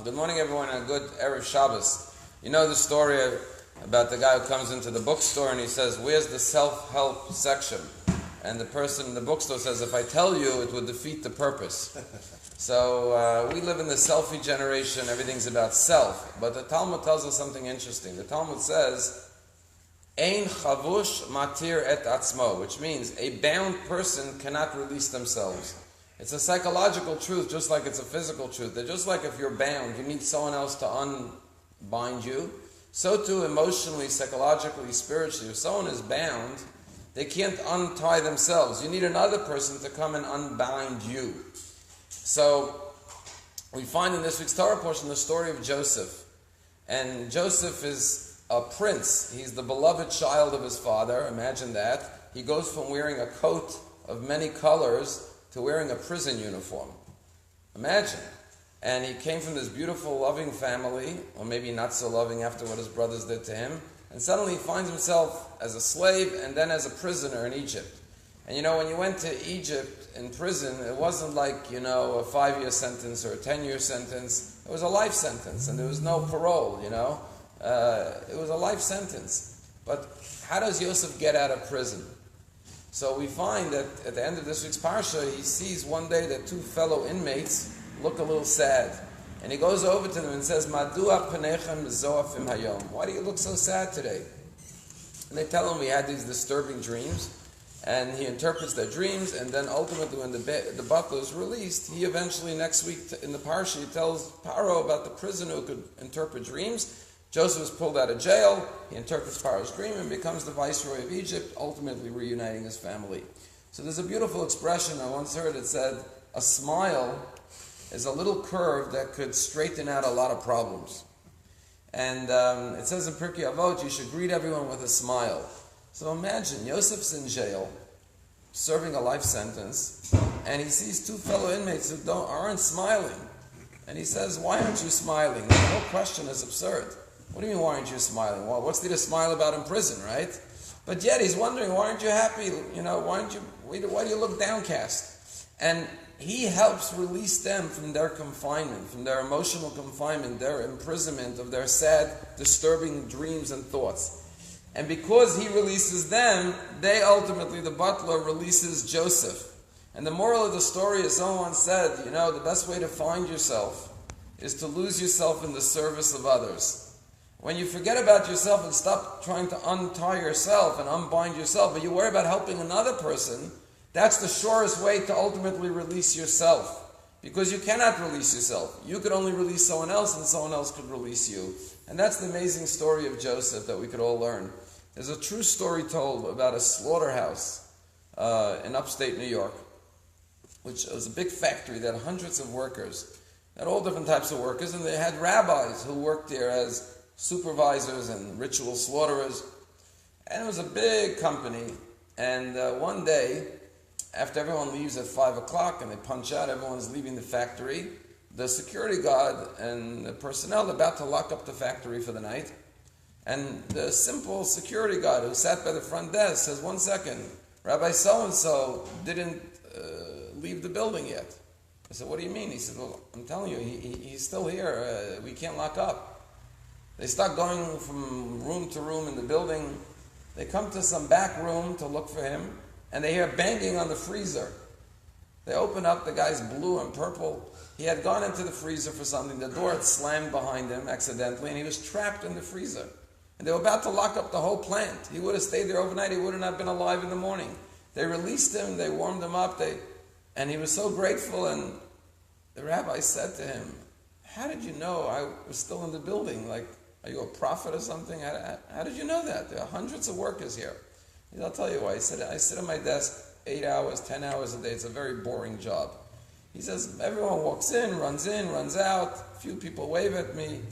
Good morning, everyone, and a good Erev Shabbos. You know the story about the guy who comes into the bookstore and he says, "Where's the self-help section?" And the person in the bookstore says, "If I tell you, it would defeat the purpose." So we live in the selfie generation. Everything's about self. But the Talmud tells us something interesting. The Talmud says, "Ein chavush matir et atzmo," which means a bound person cannot release themselves. It's a psychological truth, just like it's a physical truth. That just like if you're bound, you need someone else to unbind you. So too, emotionally, psychologically, spiritually, if someone is bound, they can't untie themselves. You need another person to come and unbind you. So we find in this week's Torah portion the story of Joseph. And Joseph is a prince. He's the beloved child of his father. Imagine that. He goes from wearing a coat of many colors to wearing a prison uniform. Imagine. And he came from this beautiful, loving family, or maybe not so loving after what his brothers did to him, and suddenly he finds himself as a slave and then as a prisoner in Egypt. And you know, when you went to Egypt in prison, it wasn't like, a 5-year sentence or a 10-year sentence. It was a life sentence, and there was no parole, It was a life sentence. But how does Yosef get out of prison? So we find that at the end of this week's parsha, he sees one day that two fellow inmates look a little sad. And he goes over to them and says, "Madua panechem zoafim hayom." Why do you look so sad today? And they tell him we had these disturbing dreams. And he interprets their dreams, and then ultimately when the butler is released, he eventually next week in the parsha, he tells Paro about the prisoner who could interpret dreams. Joseph is pulled out of jail, he interprets Paro's dream and becomes the viceroy of Egypt, ultimately reuniting his family. So there's a beautiful expression I once heard. It said, a smile is a little curve that could straighten out a lot of problems. And it says in Pirkei Avot, you should greet everyone with a smile. So imagine, Yosef's in jail, serving a life sentence, and he sees two fellow inmates who aren't smiling. And he says, "Why aren't you smiling?" The whole question is absurd. What do you mean, why aren't you smiling? Well, what's there to smile about in prison, right? But yet he's wondering, why aren't you happy? Why do you look downcast? And he helps release them from their confinement, from their emotional confinement, their imprisonment of their sad, disturbing dreams and thoughts. And because he releases them, they ultimately, the butler, releases Joseph. And the moral of the story is, someone said, the best way to find yourself is to lose yourself in the service of others. When you forget about yourself and stop trying to untie yourself and unbind yourself, but you worry about helping another person, that's the surest way to ultimately release yourself. Because you cannot release yourself. You could only release someone else, and someone else could release you. And that's the amazing story of Joseph that we could all learn. There's a true story told about a slaughterhouse in upstate New York, which was a big factory that had hundreds of workers. They had all different types of workers, and they had rabbis who worked there as supervisors and ritual slaughterers. And it was a big company. And one day, after everyone leaves at 5 o'clock and they punch out, everyone's leaving the factory, the security guard and the personnel are about to lock up the factory for the night. And the simple security guard who sat by the front desk says, "1 second, Rabbi so-and-so didn't leave the building yet." I said, "What do you mean?" He said, "Well, I'm telling you, he's still here. We can't lock up." They start going from room to room in the building. They come to some back room to look for him, and they hear banging on the freezer. They open up, the guy's blue and purple. He had gone into the freezer for something. The door had slammed behind him accidentally, and he was trapped in the freezer. And they were about to lock up the whole plant. He would have stayed there overnight. He would have not been alive in the morning. They released him. They warmed him up. And he was so grateful. And the rabbi said to him, "How did you know I was still in the building? Are you a prophet or something? How did you know that? There are hundreds of workers here." He said, "I'll tell you why." He said, "I sit at my desk 8 hours, 10 hours a day. It's a very boring job." He says, "Everyone walks in, runs out. A few people wave at me."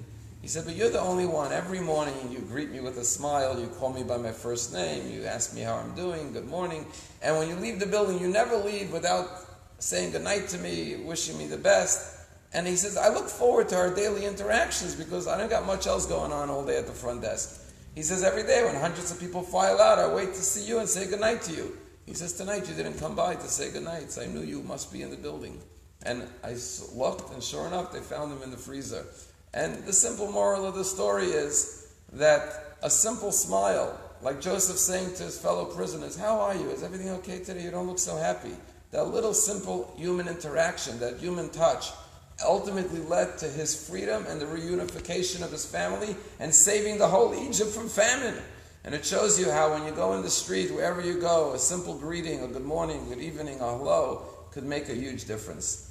He said, "But you're the only one. Every morning you greet me with a smile. You call me by my first name. You ask me how I'm doing. Good morning. And when you leave the building, you never leave without saying good night to me, wishing me the best." And he says, "I look forward to our daily interactions because I don't got much else going on all day at the front desk." He says, "Every day when hundreds of people file out, I wait to see you and say good night to you." He says, "Tonight you didn't come by to say good night, so I knew you must be in the building." And I looked, and sure enough, they found him in the freezer. And the simple moral of the story is that a simple smile, like Joseph saying to his fellow prisoners, "How are you? Is everything okay today? You don't look so happy." That little simple human interaction, that human touch, ultimately led to his freedom and the reunification of his family and saving the whole Egypt from famine. And it shows you how when you go in the street, wherever you go, a simple greeting, a good morning, good evening, a hello, could make a huge difference.